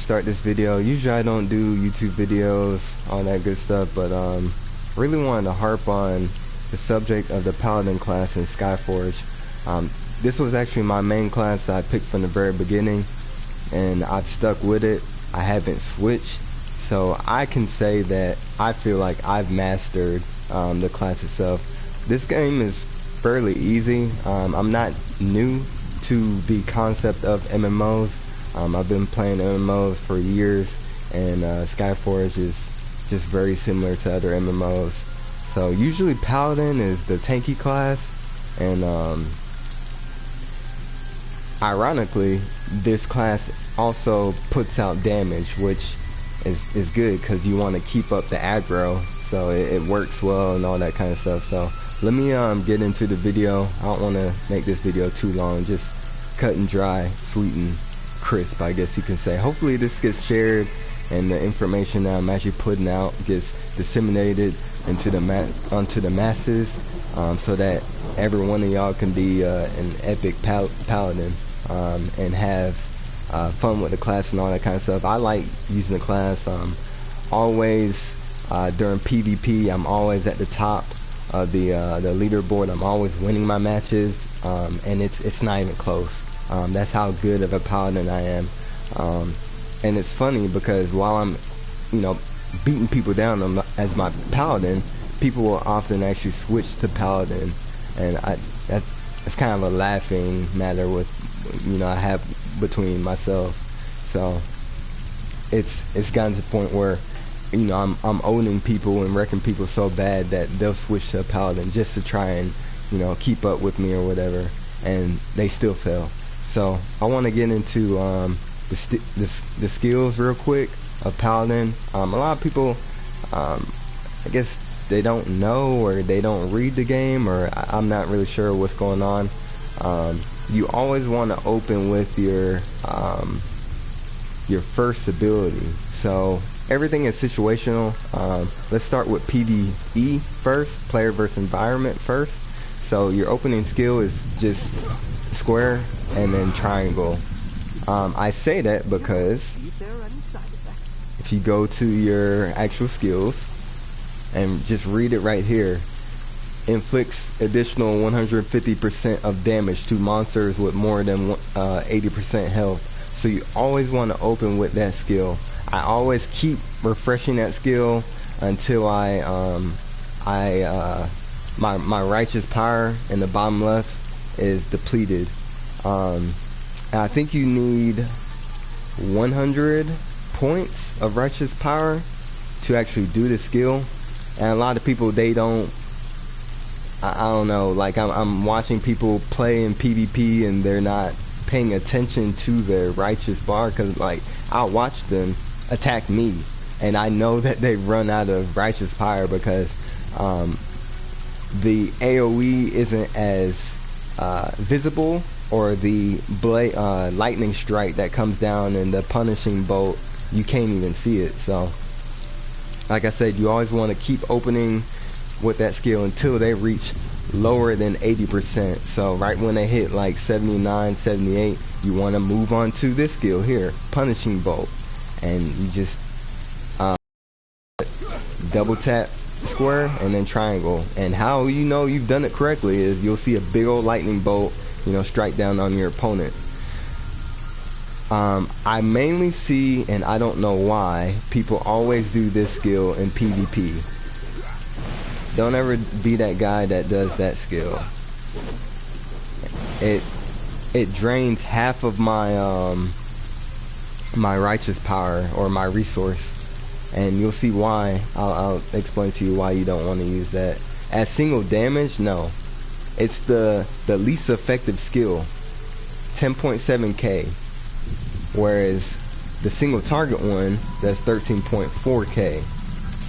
start this video. Usually I don't do YouTube videos, all that good stuff, but really wanted to harp on the subject of the Paladin class in Skyforge. This was actually my main class that I picked from the very beginning, and I've stuck with it. I haven't switched, so I can say that I feel like I've mastered the class itself. This game is fairly easy. I'm not new to the concept of MMOs. I've been playing MMOs for years, and Skyforge is just very similar to other MMOs. So usually Paladin is the tanky class, and ironically this class also puts out damage, which is good because you want to keep up the aggro, so it works well and all that kind of stuff. So let me get into the video. I don't want to make this video too long, just cut and dry, sweet and crisp, I guess you can say. Hopefully this gets shared and the information that I'm actually putting out gets disseminated into onto the masses, so that every one of y'all can be an epic paladin and have fun with the class and all that kind of stuff. I like using the class. Always during PvP, I'm always at the top of the leaderboard. I'm always winning my matches, and it's not even close. That's how good of a paladin I am. And it's funny because while I'm, beating people down as my paladin, people will often actually switch to paladin, and that's kind of a laughing matter with, I have between myself. So it's gotten to the point where, I'm owning people and wrecking people so bad that they'll switch to a paladin just to try and, keep up with me or whatever, and they still fail. So I want to get into the skills real quick of Paladin. A lot of people, I guess they don't know, or they don't read the game, or I'm not really sure what's going on. You always want to open with your first ability. So everything is situational. Let's start with PvE first, player versus environment first. So your opening skill is just square and then triangle. I say that because if you go to your actual skills and just read it right here, inflicts additional 150% of damage to monsters with more than 80% health. So you always want to open with that skill. I always keep refreshing that skill until my righteous power in the bottom left is depleted. And I think you need 100 points of righteous power to actually do the skill. And a lot of people, they don't, I don't know, like I'm watching people play in PvP and they're not paying attention to their righteous bar, because like I'll watch them attack me and I know that they've run out of righteous power because the AoE isn't as visible, or the lightning strike that comes down and the punishing bolt, you can't even see it. So like I said, you always want to keep opening with that skill until they reach lower than 80%. So right when they hit like 79, 78, you want to move on to this skill here, punishing bolt, and you just double tap square and then triangle. And how you know you've done it correctly is you'll see a big old lightning bolt strike down on your opponent. I mainly see, and I don't know why, people always do this skill in PvP. Don't ever be that guy that does that skill. It drains half of my my righteous power, or my resource, and you'll see why. I'll explain to you why you don't want to use that. As single damage, no. It's the least effective skill, 10.7k, whereas the single target one, that's 13.4k.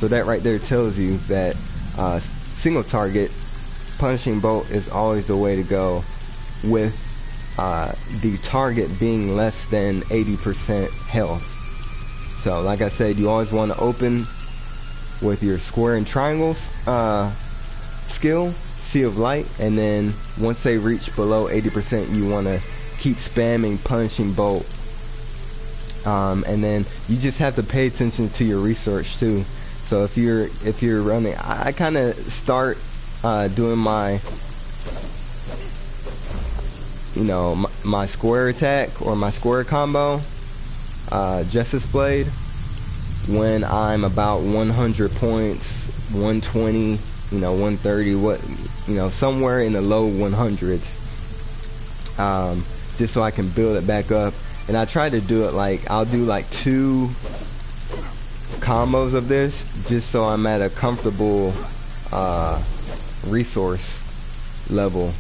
So that right there tells you that single target punishing bolt is always the way to go, with the target being less than 80% health. So like I said, you always want to open with your square and triangles skill, Sea of Light, and then once they reach below 80%, you want to keep spamming punishing bolt And then you just have to pay attention to your research too. So if you're running, I kind of start doing my my square attack or my square combo, Justice Blade, when I'm about 100 points, 120, 130, somewhere in the low 100s, just so I can build it back up. And I try to do it like, I'll do like 2 combos of this, just so I'm at a comfortable resource level.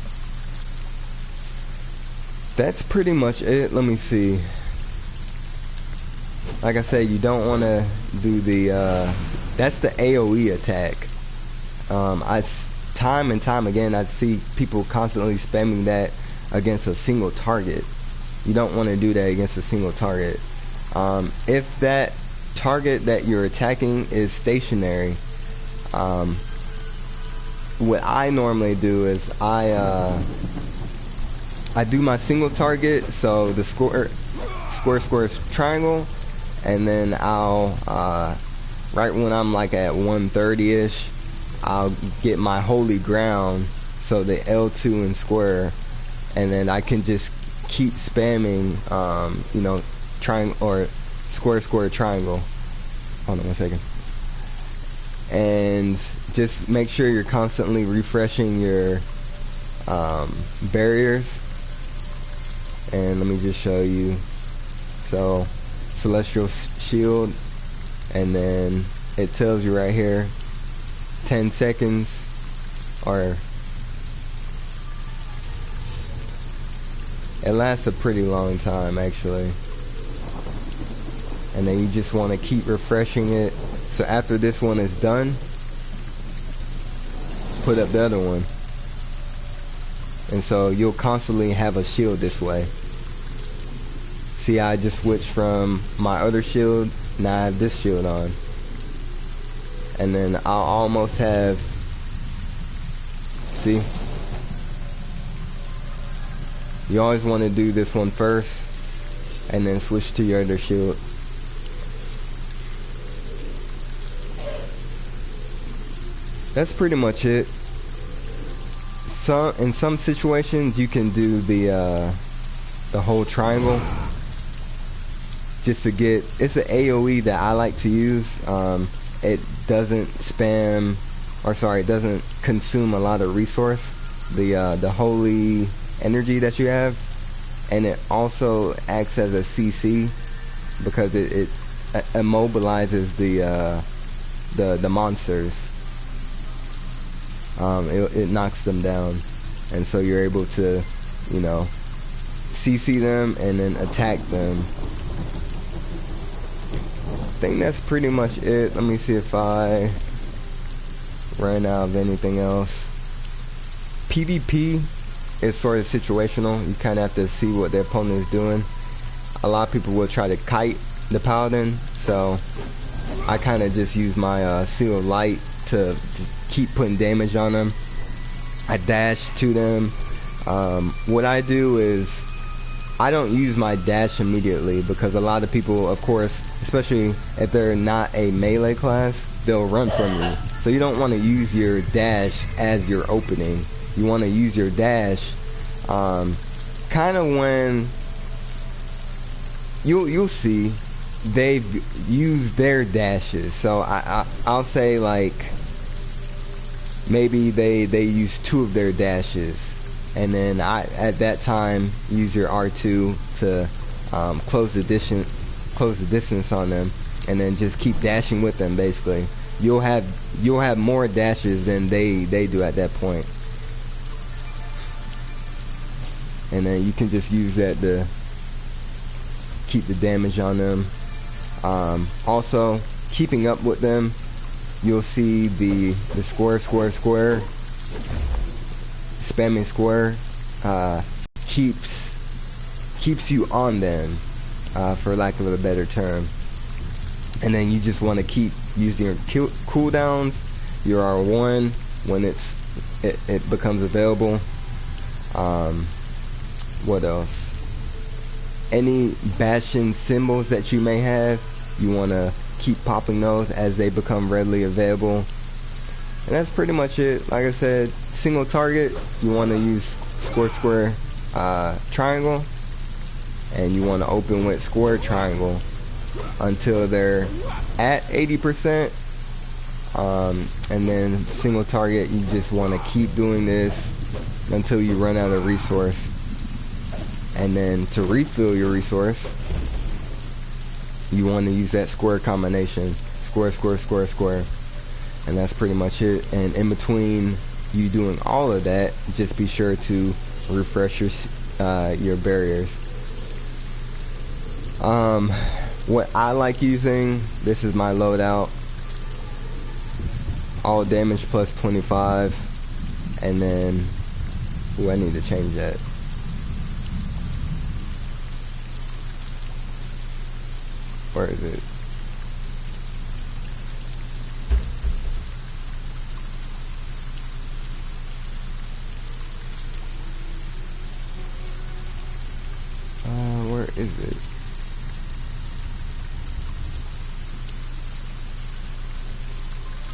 That's pretty much it. Let me see. Like I said, you don't want to do the that's the AoE attack. Time and time again I see people constantly spamming that against a single target. You don't want to do that against a single target. If that target that you're attacking is stationary, what I normally do is I do my single target, so the square, triangle, and then I'll right when I'm like at 130-ish, I'll get my holy ground, so the L2 and square, and then I can just keep spamming triangle or square triangle. Hold on one second. And just make sure you're constantly refreshing your barriers. And let me just show you. So celestial shield, and then it tells you right here 10 seconds, or it lasts a pretty long time actually. And then you just want to keep refreshing it. So after this one is done, put up the other one. And so you'll constantly have a shield this way. See, I just switched from my other shield, now I have this shield on. And then I'll almost have, see? You always want to do this one first, and then switch to your other shield. That's pretty much it. In some situations you can do the whole triangle, just to get, it's an AoE that I like to use. It doesn't spam, or sorry, it doesn't consume a lot of resource, the holy energy that you have, and it also acts as a CC because it immobilizes the monsters. It knocks them down, and so you're able to, CC them and then attack them. I think that's pretty much it. Let me see if I ran out of anything else. PvP is sort of situational. You kind of have to see what the opponent is doing. A lot of people will try to kite the Paladin, so I kind of just use my Seal of Light to keep putting damage on them. I dash to them. What I do is I don't use my dash immediately, because a lot of people, of course, especially if they're not a melee class, they'll run from you. So you don't want to use your dash as your opening. You want to use your dash kind of when you'll see they've used their dashes. So I'll say like maybe they use 2 of their dashes, and then at that time use your R2 to close the distance on them, and then just keep dashing with them. Basically, you'll have more dashes than they do at that point, and then you can just use that to keep the damage on them. Also, keeping up with them, you'll see the square, spamming square keeps you on them, for lack of a better term. And then you just want to keep using your cooldowns, your R1 when it becomes available. What else? any bashing symbols that you may have, you want to keep popping those as they become readily available. And that's pretty much it. Like I said, single target, you want to use square triangle, and you want to open with square triangle until they're at 80%. And then single target, you just want to keep doing this until you run out of resource. And then to refill your resource, you want to use that square combination, square, square, square, square. And that's pretty much it. And in between you doing all of that, just be sure to refresh your barriers. What I like using, this is my loadout. All damage plus 25. And then, ooh, I need to change that. Where is it? Where is it?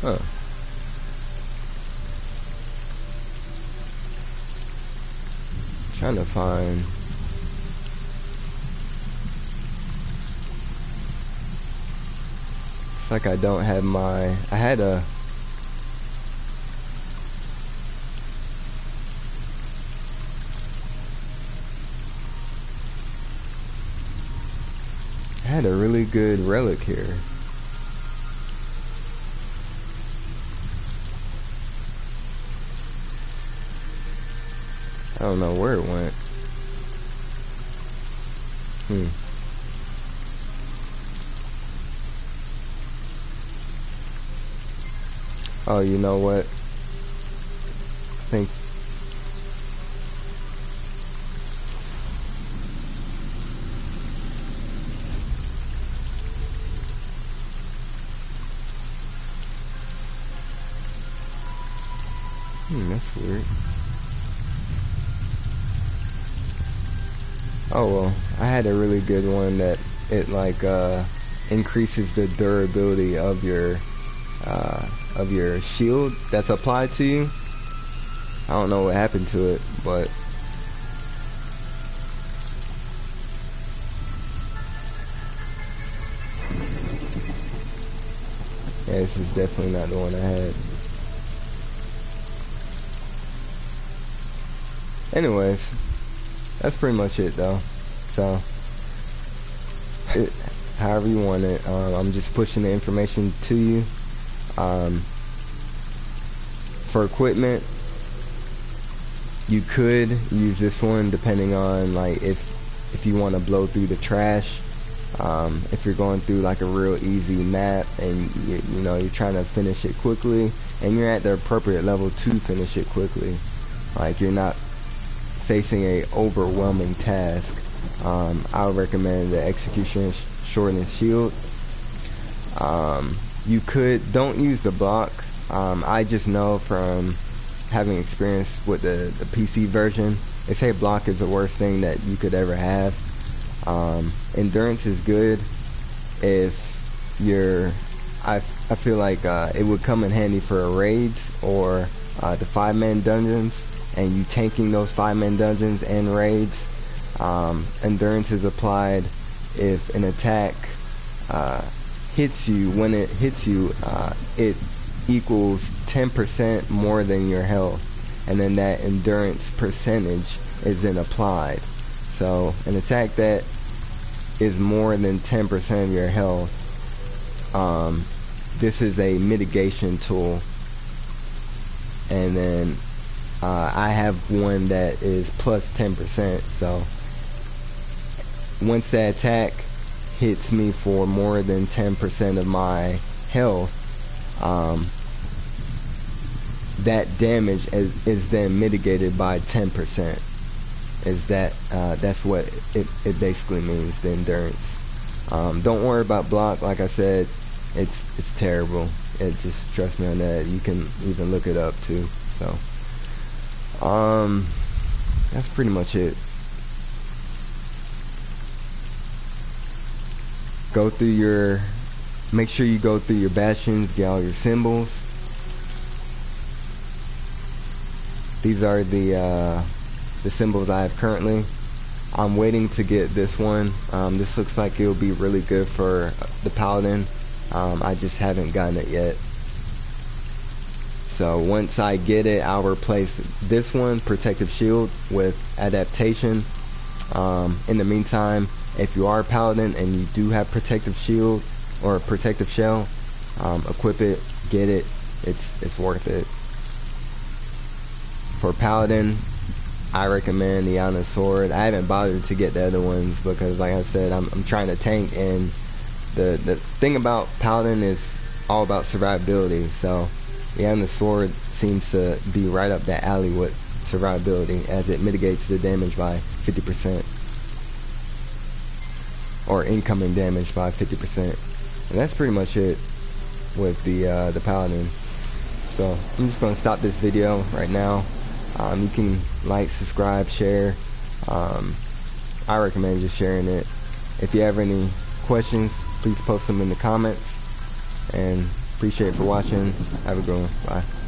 Huh. Trying to find. It's like I don't have my. I had a. I had a really good relic here. I don't know where it went. Oh, you know what? I think that's weird. Oh well, I had a really good one that it like increases the durability of your shield that's applied to you. I don't know what happened to it, but yeah, this is definitely not the one I had. Anyways, that's pretty much it though. So, however you want it. I'm just pushing the information to you. For equipment, you could use this one depending on like if you want to blow through the trash. If you're going through like a real easy map and you know you're trying to finish it quickly and you're at the appropriate level to finish it quickly, like you're not facing a overwhelming task, I would recommend the execution shortness shield. You don't use the block. I just know from having experience with the PC version, they say block is the worst thing that you could ever have. Endurance is good if you're, I feel like it would come in handy for raids or the 5-man dungeons, and you tanking those 5-man dungeons and raids. Endurance is applied if an attack hits you. When it hits you, it equals 10% more than your health, and then that endurance percentage is then applied. So an attack that is more than 10% of your health, this is a mitigation tool. And then I have one that is plus 10%, so once that attack hits me for more than 10% of my health, that damage is then mitigated by 10%. That's what it basically means, the endurance. Don't worry about block. Like I said, it's terrible. Just trust me on that. You can even look it up too. So that's pretty much it. make sure you go through your bastions, get all your symbols. These are the symbols I have currently. I'm waiting to get this one. This looks like it'll be really good for the Paladin. I just haven't gotten it yet. So once I get it, I'll replace this one, Protective Shield, with Adaptation. In the meantime, if you are a Paladin and you do have Protective Shield or Protective Shell, equip it, get it. It's worth it. For Paladin, I recommend the Iona Sword. I haven't bothered to get the other ones because, like I said, I'm trying to tank, and the thing about Paladin is all about survivability. So the Iona Sword seems to be right up that alley with survivability, as it mitigates the damage by 50%, or incoming damage by 50%. And that's pretty much it with the Paladin. So I'm just going to stop this video right now. You can like, subscribe, share. I recommend just sharing it. If you have any questions, please post them in the comments. And appreciate it for watching. Have a good one. Bye.